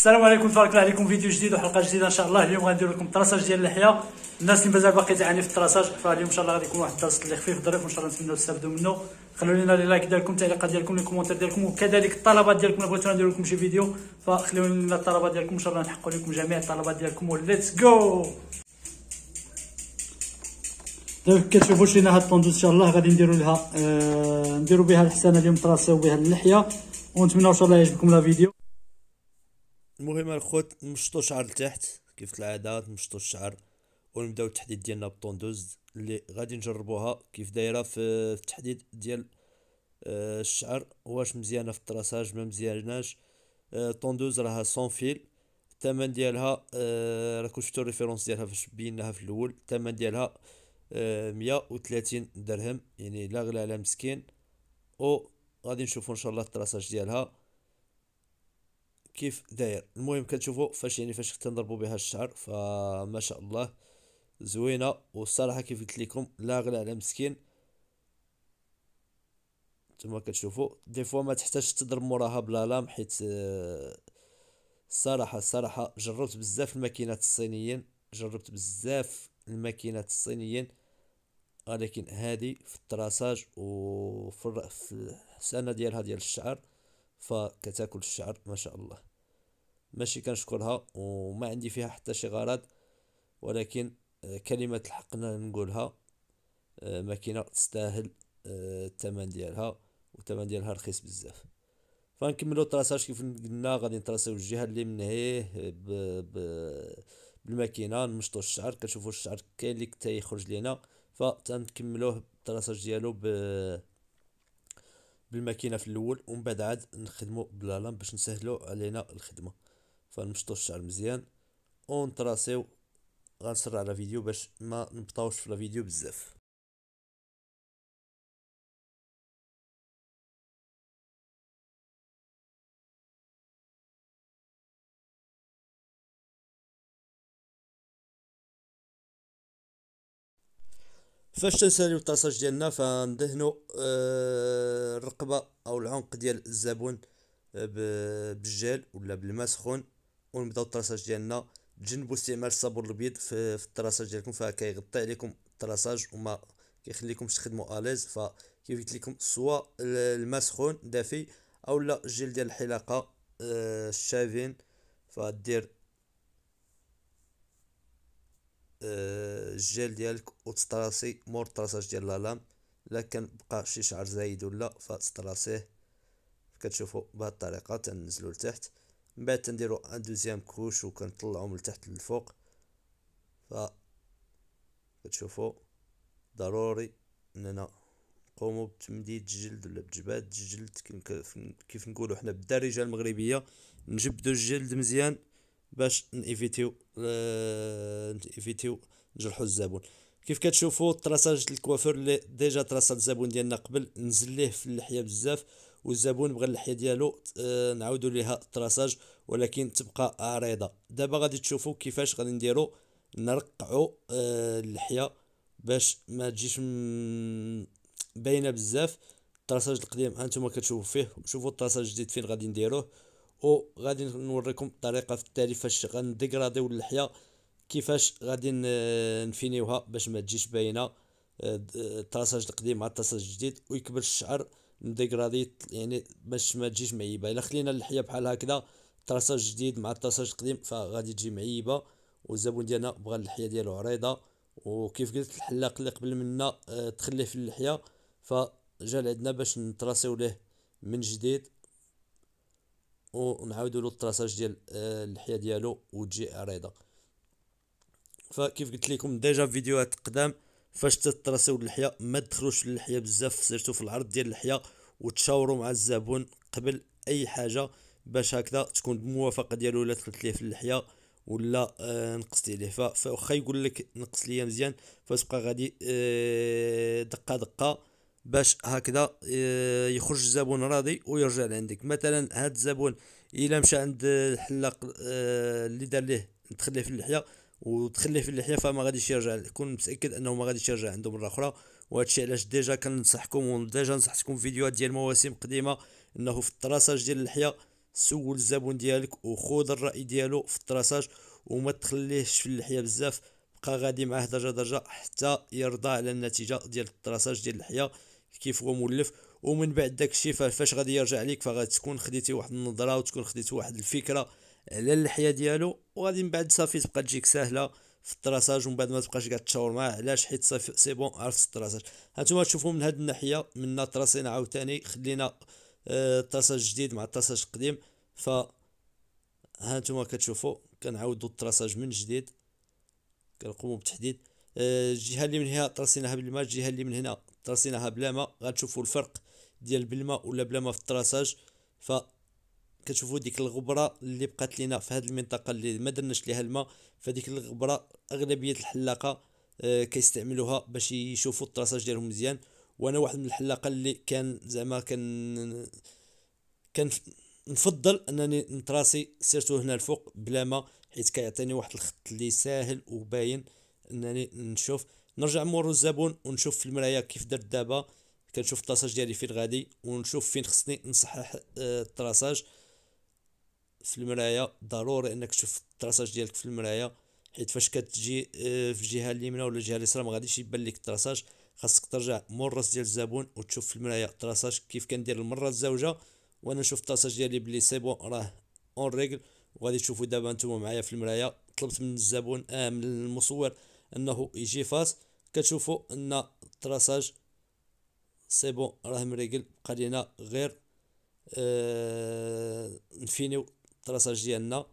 السلام عليكم، تبارك الله عليكم. فيديو جديد وحلقه جديده ان شاء الله. اليوم غندير لكم طراساج ديال اللحيه. الناس اللي مازال باقي تعاني في الطراساج، فاليوم ان شاء الله غادي يكون واحد الدرس اللي خفيف ظريف، وان شاء الله نتمنوا تستافدوا منه. خلوا لنا لي لايك ديالكم، التعليقات ديالكم، الكومونتير ديالكم، وكذلك الطلبات ديالكم اللي بغيتونا ندير لكم شي فيديو، فخليو لنا الطلبات ديالكم ان شاء الله نحقق لكم جميع الطلبات ديالكم. وليتس جو. دابا كتشوفوا شرينا هاد الطوندوز ان شاء الله، غادي نديروا بها الحسانه اليوم، نطراسيو بها اللحيه، ونتمنى ان شاء الله يعجبكم لا فيديو. المهم الخوت نمشطو الشعر لتحت كيف العاده، نمشطو الشعر ونبداو التحديد ديالنا بالطوندوز اللي غادي نجربوها كيف دايره في التحديد ديال الشعر، واش مزيانه في الطراساج ما مزياناش. طوندوز راها سون فيل، الثمن ديالها راكم شفتوا الريفيرونس ديالها فاش بيناها في الاول. الثمن ديالها 130 درهم، يعني لا غلا على مسكين. او غادي نشوفوا ان شاء الله الطراساج ديالها كيف داير. المهم كتشوفوا فاش تنضربوا بها الشعر، فما شاء الله زوينه، والصراحه كيف قلت لكم لا غلا على مسكين. نتوما كتشوفوا دي فوا ما تحتاجش تضرب موراها بلا لام، حيت الصراحه جربت بزاف الماكينات الصينيين، ولكن هذه في الطراساج وفي الحسانه ديالها ديال الشعر، فكتاكل الشعر ما شاء الله. ماشي كنشكرها وما عندي فيها حتى شي غرض، ولكن كلمة الحق نقولها، ماكينة تستاهل الثمن ديالها، والثمن ديالها رخيص بزاف. فنكملو الطراساج كيف قلنا، غادي نطراسيو الجهة اللي منهيه بالماكينة، نمشطو الشعر. كتشوفوا الشعر كاين اللي تيخرج لينا، فتنكملوه الطراساج ديالو بالماكينة في الاول، ومن بعد عاد نخدمو بلا لام باش نسهلو علينا الخدمة. فنمشطو الشعر مزيان ونطراسيو. غنسرع على فيديو باش ما نبطاوش في الفيديو بزاف. فاش تنساليو الطاساج ديالنا، فندهنو الرقبه او العنق ديال الزبون بالجيل ولا بالماء سخون، ونبداو الطاساج ديالنا. تجنبوا استعمال الصابون الابيض في الطاساج ديالكم، فكيغطي عليكم الطاساج وما كيخليكمش تخدموا اليز. فكيف قلت لكم، سوا الماء سخون دافي او لا الجيل ديال الحلاقه الشافين، فدير الجيل ديالك وتستراسي مور الطراساج ديال لالام. الا كان بقى شي شعر زايد ولا فتستراسيه. كتشوفوا بهذه الطريقه تنزلوا لتحت، من بعد تنديروا ان دوزيام كوش وكنطلعوا من التحت للفوق. ف كتشوفوا ضروري اننا نقوموا بتمديد الجلد ولا بجباد الجلد، كيف نقولوا حنا بالدارجه المغربيه، نجبدوا الجلد مزيان باش نيفيتيو نجرحوا الزبون. كيف كتشوفوا الطراساج الكوافير اللي ديجا طراسا الزبون ديالنا قبل، نزل ليه في اللحيه بزاف، والزبون بغى اللحيه ديالو نعاودوا ليها الطراساج ولكن تبقى عريضه. دابا غادي تشوفوا كيفاش غادي نديروا، نرقعوا اللحيه باش ما تجيش باينه بزاف. الطراساج القديم هانتوما كتشوفوا فيه، شوفوا الطراساج الجديد فين غادي نديروه. وغادي نوريكم الطريقه في التالي فاش غنديكراديو اللحيه، كيفاش غادي نفينيوها باش ما تجيش باينه الطراساج القديم مع الطراساج الجديد، ويكبر الشعر نديكرادي يعني باش ما تجيش معيبه. الا خلينا اللحيه بحال هكذا الطراساج الجديد مع الطراساج القديم فغادي تجي معيبه، والزبون ديالنا بغى اللحيه ديالو عريضه. وكيف قلت الحلاق اللي قبل منا تخليه في اللحيه، فجا لعندنا باش نطراسيو ليه من جديد ونعاودوا له الطراساج ديال اللحيه ديالو وتجي عريضه. فكيف قلت لكم ديجا في فيديوهات قدام، فاش تطراسيو اللحيه ما تدخلوش اللحيه بزاف، سيرتو في العرض ديال اللحيه، وتشاوروا مع الزبون قبل اي حاجه باش هكذا تكون الموافقه ديالو. الا دخلت ليه في اللحيه ولا نقصتي ليه، فواخا يقول لك نقص ليا مزيان، فتبقى غادي دقه دقه باش هكذا يخرج الزبون راضي ويرجع لعندك. مثلا هاد الزبون الا مشى عند الحلاق اللي دار ليه دخل ليه في اللحيه وتخليه في اللحيه، فما غاديش يرجع، كون متاكد انه ما غاديش يرجع عنده مره اخرى. وهادشي علاش ديجا كننصحكم، وديجا نصحتكم في فيديوهات ديال مواسم قديمه، انه في الطراساج ديال اللحيه سول الزبون ديالك وخذ الراي ديالو في الطراساج، وما تخليهش في اللحيه بزاف، بقى غادي معاه درجه درجه حتى يرضى على النتيجه ديال الطراساج ديال اللحيه كيف هو مولف. ومن بعد داكشي فاش غادي يرجع ليك فغادي تكون خديتي واحد النظره وتكون خديتي واحد الفكره على اللحيه ديالو، وغادي من بعد صافي تبقى تجيك سهله في الطراساج، ومن بعد ما تبقاش قاعد تشاور معاه. علاش؟ حيت صافي سي بون عرفت الطراساج. هانتوما تشوفوا من هاد الناحيه منا طراسينا عاوتاني خلينا الطراساج الجديد مع الطراساج القديم. ف هانتوما كتشوفوا كنعاودوا الطراساج من جديد، كنقوموا بتحديد الجهه اللي من هنا طرسيناها بالماء، الجهه اللي من هنا طرسيناها بلا ماء. غتشوفوا الفرق ديال بالماء ولا بلا ماء في الطراساج. ف كتشوفوا ديك الغبره اللي بقات لينا في هذه المنطقه اللي ما درناش ليها الماء، فديك الغبره اغلبيه الحلاقه كيستعملوها باش يشوفوا الطراساج ديالهم مزيان. وانا واحد من الحلاقه اللي كان زعما كان نفضل انني نتراسي سيرتو هنا الفوق بلا ما، حيت كيعطيني واحد الخط اللي ساهل وباين انني نشوف. نرجع مورو الزبون ونشوف في المرايه كيف درت دابا، كنشوف الطراساج ديالي فين غادي، ونشوف فين خصني نصحح الطراساج في المرايه. ضروري انك تشوف الطراساج ديالك في المرايه، حيت فاش كتجي في الجهه اليمنى ولا الجهه اليسرى ما غاديش يبان لك الطراساج. خاصك ترجع مور الراس ديال الزبون وتشوف في المرايه الطراساج كيف كندير المره الزوجه. وانا نشوف الطراساج ديالي بلي سي بون راه اون ريغل. وغادي تشوفوا دابا نتوما معايا في المرايه. طلبت من الزبون من المصور انه يجي فاس، كتشوفوا ان الطراساج سي بون راه مريقل. بقى لينا غير نفينيو الطراساج ديالنا.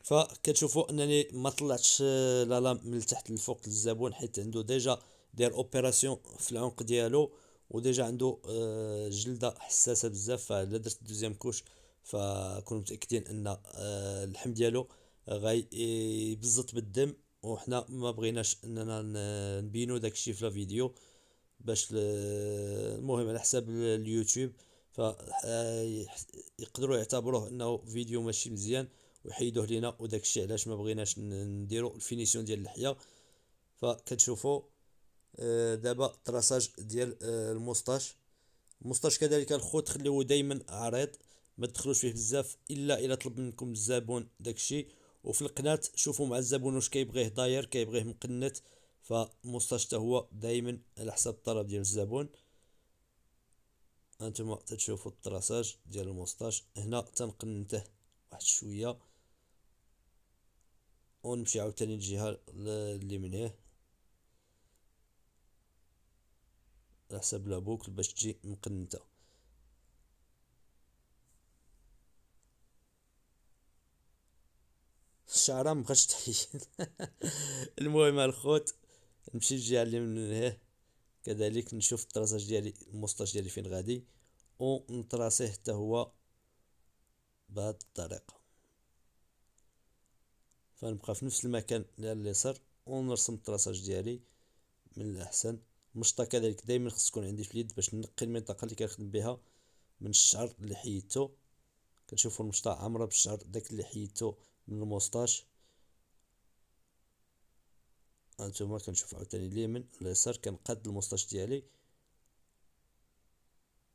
فكتشوفوا انني ما طلعتش لا لام من تحت للفوق للزبون، حيت عنده ديجا داير اوبيراسيون في العنق ديالو، وديجا عنده جلده حساسه بزاف. فالا درت دوزيام كوش فكونوا متاكدين ان اللحم ديالو غاي يبزط بالدم، وحنا ما بغيناش اننا نبينو داكشي في لا فيديو باش المهم على حساب اليوتيوب ف يقدروا يعتبروه انه فيديو ماشي مزيان ويحيدوه لينا. وداك الشيء علاش ما بغيناش نديرو الفينيسيون ديال اللحيه. فكتشوفوا دابا الطراساج ديال الموسطاش كذلك الخوت خليوه دائما عريض، ما تدخلوش فيه بزاف الا الا طلب منكم الزبون داكشي. وفي القناة شوفوا مع الزبون واش كيبغيه داير كيبغيه مقنت. فالموسطاش حتى هو دائما على حسب الطلب ديال الزبون. هانتوما تتشوفوا الطراساج ديال الموسطاش هنا تنقنته واحد شويه، ونمشي عاوتاني للجهه اللي منيه على حسب لا بوكل باش تجي مقنته. الشعره مبقاش تحيد. المهم الخوت نمشي للجهه اللي منيه كذلك نشوف الطراساج ديالي الموسطاش ديالي فين غادي، ونطراسيه حتى هو بهذه الطريقه. فنبقى في نفس المكان على اليسار ونرسم الطراساج ديالي من الاحسن. مشطه كذلك دائما خص تكون عندي في اليد باش نقي المنطقه اللي كنخدم بها من الشعر اللي حيدته. كتشوفوا المشطه عامره بالشعر داك اللي حيدته من الموسطاش. هانتوما كنشوف عاوتاني اليمين اليسار كنقاد الموسطاش ديالي.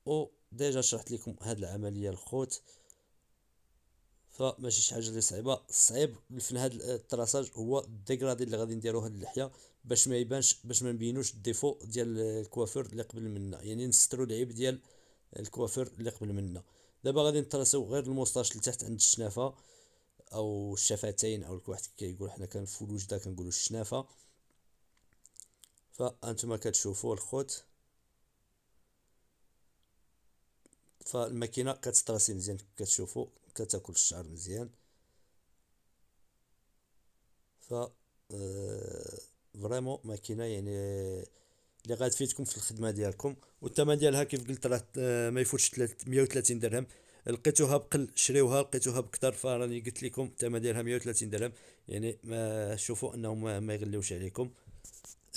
و ديجا شرحت لكم هاد العمليه الخوت، فماشي شي حاجه اللي صعيبه. الصعيب في هاد الطراساج هو الديغرادي اللي غادي نديرو هاد اللحيه باش ما يبانش، باش ما نبينوش الديفو ديال الكوافير اللي قبل منا، يعني نسترو العيب ديال الكوافير اللي قبل منا. دابا غادي نطراسو غير الموسطاش لتحت عند الشنافه او الشفتين، او الواحد كيقول حنا في الوجده كنقولوا الشنافه. فانتما كتشوفوا الخوت، فالماكينه كتطراسي مزيان كتشوفوا كتاكل الشعر مزيان. ف فريمون ماكينه يعني اللي غتفيدكم في الخدمه ديالكم. والثمن ديالها كيف قلت راه ما يفوتش 130 درهم. لقيتوها بقل شريوها، لقيتوها بكثر فراني قلت لكم الثمن ديالها 130 درهم. يعني ما شوفوا انهم ما يغليوش عليكم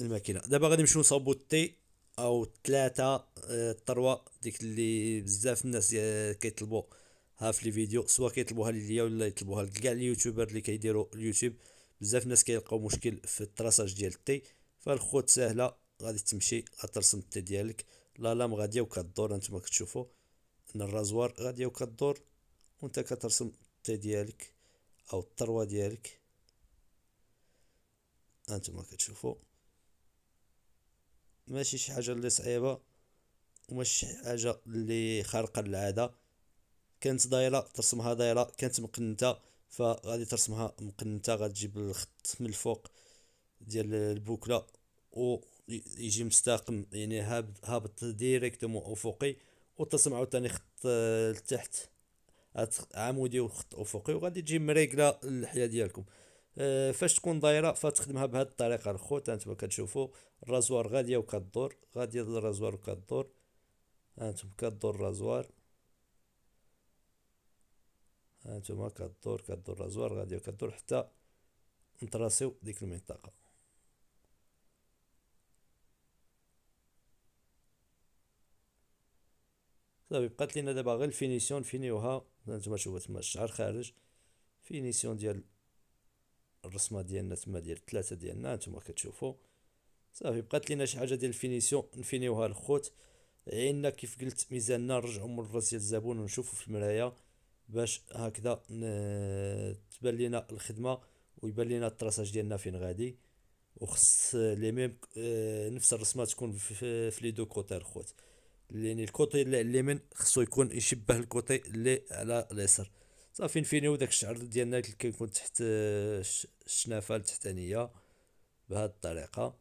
الماكينه. دابا غادي نمشيو نصاوبوا التي او ثلاثه الطروه ديك اللي بزاف الناس كيطلبوا ها في لي فيديو، سواء كيطلبوها ليا ولا يطلبوها لكاع اليوتيوبر اللي كيديروا اليوتيوب. بزاف الناس كيلقاو مشكل في الطراساج ديال التي. فالخوت ساهله، غادي تمشي غترسم التي ديالك لا لام غاديه وكدور هانتوما كتشوفوا ان الرازوار غاديه وكدور، وانت كترسم التي ديالك او الطروه ديالك. هانتوما كتشوفوا ماشي شي حاجه اللي صعيبه وماشي شي حاجه اللي خارقه للعاده. كانت دايره ترسمها دايره، كانت مقنته فغادي ترسمها مقنته، غتجيب الخط من الفوق ديال البوكله و يجي مستقيم يعني هابط ديريكتومون افقي، وترسم عاوتاني خط لتحت عمودي وخط افقي، وغادي تجي مريقله اللحيه ديالكم. فاش تكون دايره فتخدمها بهذه الطريقه الخوت. هانتوما كتشوفوا الرازوار غاديه وكدور، غاديه الرازوار وكدور، هانتوما كدور الرازوار، هانتوما كدور الرازوار غاديه وكدور حتى نتراسيو ديك المنطقه. صافي بقات لينا دابا غير الفينيسيون نفينيوها. هانتوما شوفوا تما الشعر خارج، فينيسيون ديال الرسمه ديالنا تما ديال 3 ديالنا هانتوما كتشوفوا. صافي بقات لينا شي حاجه ديال الفينيسيون نفينيوها الخوت. عينا كيف قلت ميزاننا نرجعوا من الراس ديال الزبون ونشوفوا في المرايه باش هكذا تبان لينا الخدمه ويبان لينا الطراساج ديالنا فين غادي. وخص لي ميم نفس الرسمه تكون في لي دو كوتي الخوت، يعني الكوتي اللي على اليمين خصو يكون يشبه الكوتي اللي على اليسار. صافي نفينيو داك الشعر ديالنا اللي كيكون تحت الشنافه التحتانيه بهذه الطريقه.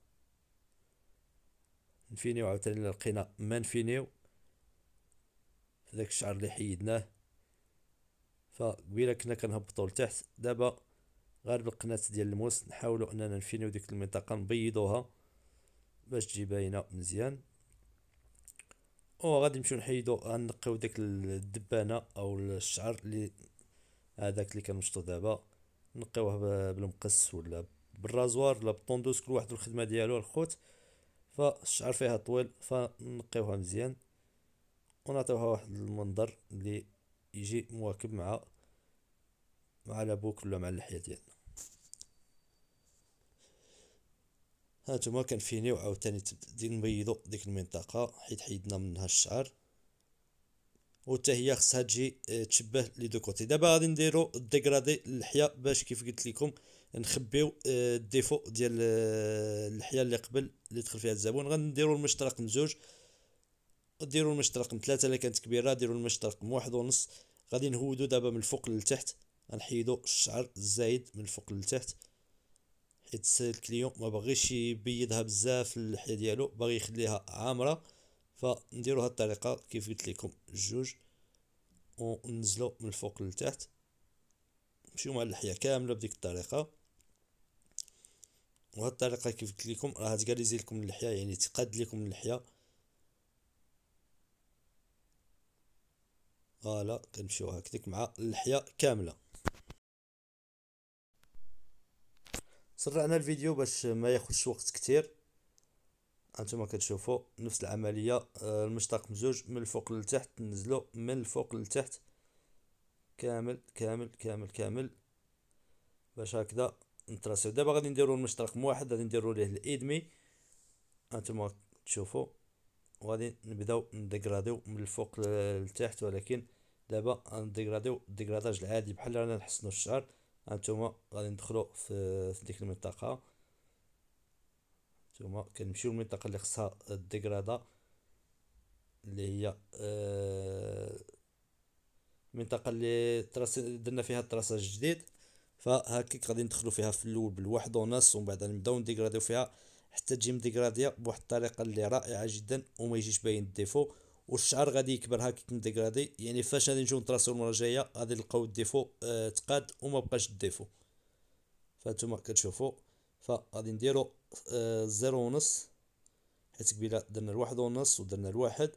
نفينيو عاوتاني لقينا ما نفينيو في داك الشعر اللي حيدناه. فقبيله كنا كنهبطو لتحت، دابا غير بالقناة ديال الموس نحاولوا اننا نفينيو ديك المنطقه نبيضوها باش تجي باينه مزيان. وغادي نمشيو نحيدو غنقيو داك الدبانه او الشعر اللي هذاك اللي كنمشطو دابا، نقيوه بالمقص ولا بالرازوار ولا بالطوندوس، كل واحد الخدمه ديالو الخوت. فالشعر فيها طويل فنقيوها مزيان ونعطيوها واحد المنظر اللي يجي مواكب مع لابوك ولا مع اللحيه ديالنا. هانتوما كنفينيو عاوتاني نبيضو ديك المنطقه حيت حيدنا منها الشعر، وحتى هي خصها تجي تشبه لي دو كوتي. دابا غادي نديرو الديغرادي اللحيه باش كيف قلت لكم نخبيو الديفو ديال اللحيه اللي قبل اللي دخل فيها الزبون. غنديرو المشط رقم 2، ديروا المشط رقم 3 اللي كانت كبيره، ديروا المشط رقم 1.5. غادي نهودو دابا من الفوق للتحت، غنحيدو الشعر الزايد من الفوق للتحت حيت الكليون ما باغيش يبيضها بزاف اللحيه ديالو، باغي يخليها عامره. فنديرو هاد الطريقه كيف قلت لكم جوج، وننزلو من الفوق للتحت، نمشيو مع اللحيه كامله بديك الطريقه. وهاد الطريقه كيف قلت لكم راه تقاليزي لكم اللحيه، يعني تقاد لكم اللحيه. فوالا كنمشيو هكذاك مع اللحيه كامله. سرعنا الفيديو باش ما ياخذش وقت كتير. هانتوما كتشوفوا نفس العمليه، المشتق مزوج من الفوق للتحت، ننزلو من الفوق للتحت كامل كامل كامل كامل باش هكذا نتراسيو. دابا غادي نديرو المشط رقم 1، غادي نديرو ليه الادمي. هانتوما تشوفوا وغادي نبداو نديغراديو من الفوق للتحت، ولكن دابا غنديغراديو الديغراداج العادي بحال رانا نحسنو الشعر. هانتوما غادي ندخلو في ديك المنطقه، ثم كنمشيو للمنطقه اللي خصها الديغرادا اللي هي المنطقه اللي درنا فيها التراساج الجديد. فهكيك غادي ندخلو فيها في الاول بالواحد ونص، ومن بعد نبداو نديغراديو فيها حتى تجي مديغراديه بواحد الطريقه اللي رائعه جدا وما يجيش باين الديفو. والشعر غادي يكبر هكاك مديغرادي، يعني فاش غادي نجيو نتراسيو المره الجايه غادي نلقاو الديفو تقاد وما بقاش الديفو. فانتوما كتشوفوا فغادي نديرو 0.5 حيت قبيله درنا الواحد ونص ودرنا الواحد،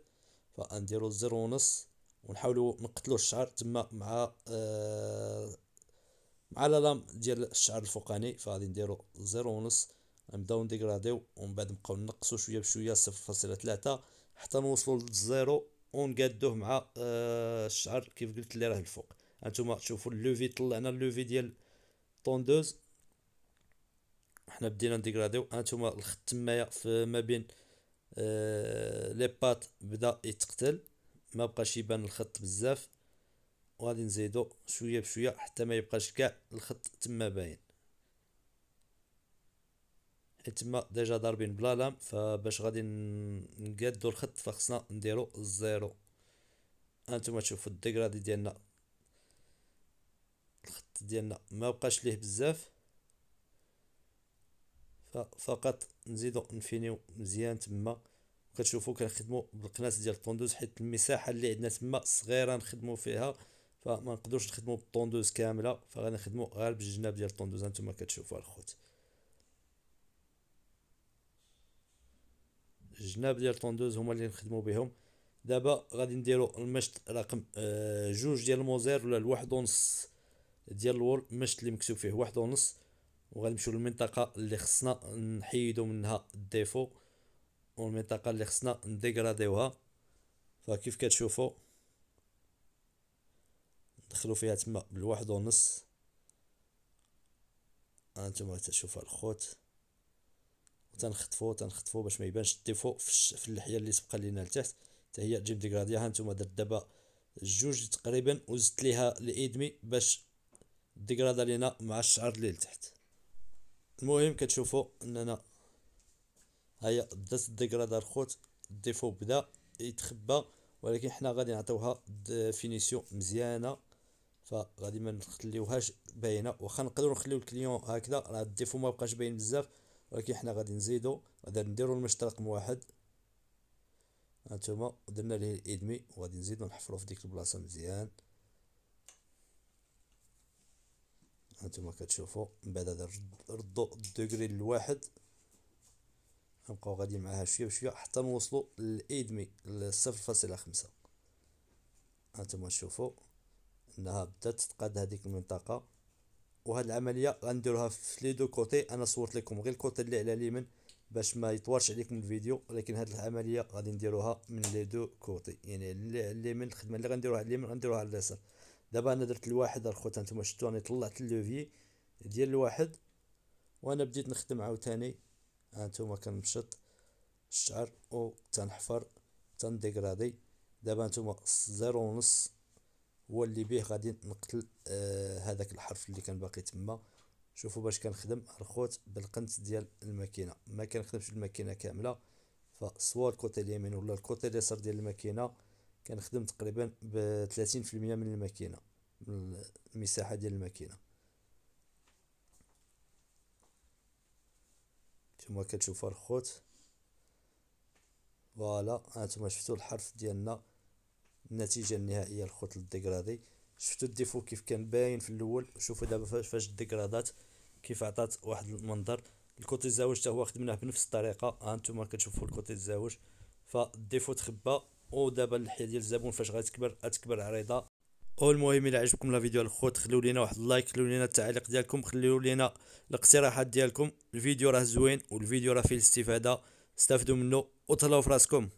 فغنديرو 0.5 ونحاولوا نقتلوا الشعر تما مع لام ديال الشعر الفوقاني. فغادي نديرو 0.5، نبداو نديغراديو ومن بعد نبقاو نقصوا شويه بشويه 0.3 حتى نوصلوا للزيرو ونقادوه مع الشعر كيف قلت اللي راه الفوق. هانتوما تشوفوا اللوفي، طلعنا اللوفي ديال طوندوز، حنا بدينا نديغراديو. هانتوما الخط تمايا في ما بين لي بات بدا يتقتل، ما بقاش يبان الخط بزاف، وغادي نزيدو شويه بشويه حتى ما يبقاش كاع الخط تما باين، حيت تما ديجا ضاربين بلا لام، فباش غادي نقادو الخط فخصنا نديرو الزيرو. هانتوما تشوفوا الديغرادي ديالنا، الخط ديالنا ما بقاش ليه بزاف، ففقط نزيدو نفينيو مزيان تما. كتشوفوا كنخدموا بالقناص ديال الطوندوز حيت المساحه اللي عندنا تما صغيره نخدموا فيها، فما نقدرش نخدموا بالطوندوز كامله، فغادي نخدموا غير بالجناب ديال الطوندوز. هانتوما كتشوفوا الخوت الجناب ديال الطوندوز هما اللي نخدموا بهم. دابا غادي نديرو المشط رقم جوج ديال الموزير ولا الواحد ونص ديال الوول، المشط اللي مكتوب فيه واحد ونص، وغادي نمشيو للمنطقه اللي خصنا نحيدو منها الديفو، والمنطقه اللي خصنا نديغراديوها. فكيف كتشوفوا ندخلو فيها تما بالواحد ونص. هانتوما تشوفوا الخوت، تنخطفو باش ما يبانش الديفو في اللحيه اللي تبقى لينا لتحت حتى هي تجيب ديغراديا. هانتوما درت دابا جوج تقريبا وزدت ليها الايدمي باش ديغرادا لينا مع الشعر اللي لتحت. المهم كتشوفوا اننا هيا بدات الديغرادا الخوت، الديفو بدا يتخبى، ولكن حنا غادي نعطيوها فينيسيون مزيانه، فغادي ما نخليوهاش باينه. واخا نقدروا نخليو الكليون هكذا راه الديفو ما بقاش باين بزاف، ولكن حنا غادي نزيدو، غادي نديرو المشط رقم واحد. هانتوما درنا ليه الايدمي، وغادي نزيدو نحفرو في ديك البلاصه مزيان. هانتوما كتشوفوا من بعد هذا ردو الدوغري لواحد، نبقاو غادي معاها شويه بشويه حتى نوصلوا للايدمي ل0.5. هانتوما تشوفوا انها بدات تقاد هذيك المنطقه، وهاد العمليه غنديروها في لي دو كوتي. انا صورت لكم غير الكوتي اللي على اليمين باش ما يطولش عليكم الفيديو، ولكن هاد العمليه غادي نديروها من لي دو كوتي، يعني اللي على اليمين الخدمه اللي غنديروها على اليمين غنديروها على اليسار. دابا انا درت الواحد الخوت، هانتوما شفتوا انا طلعت اللوفي ديال الواحد وانا بديت نخدم عاوتاني. هانتوما كنمشط الشعر و تنحفر تنديغرادي. دابا نتوما زيرو ونص هو اللي بيه غادي نقتل هذاك الحرف اللي كان باقي تما. شوفوا باش كنخدم الخوت بالقنت ديال الماكينه، ما كنخدمش الماكينه كامله، فسوا الكوتي اليمين ولا الكوتي اليسار ديال الماكينه كنخدم تقريبا ب 30% من الماكينه، من المساحه ديال الماكينه. نتوما كتشوفوا الخوت فوالا. هانتوما شفتوا الحرف ديالنا، النتيجه النهائيه الخوت للديغرادي. شفتوا الديفو كيف كان باين في الاول، شوفوا دابا فاش الديغرادات كيف عطات واحد المنظر. الكوتي الزاوج حتى هو خدمناه بنفس الطريقه. هانتوما كتشوفوا الكوتي الزاوج فالديفو تخبى، ودابا اللحيه ديال الزبون فاش غتكبر عريضه. والمهم الى عجبكم لا فيديو الخوت خليو لينا واحد اللايك، خليو لينا التعليق ديالكم، خليو لينا الاقتراحات ديالكم. الفيديو راه زوين والفيديو راه فيه الاستفاده، استافدوا منه وتهلاو في راسكم.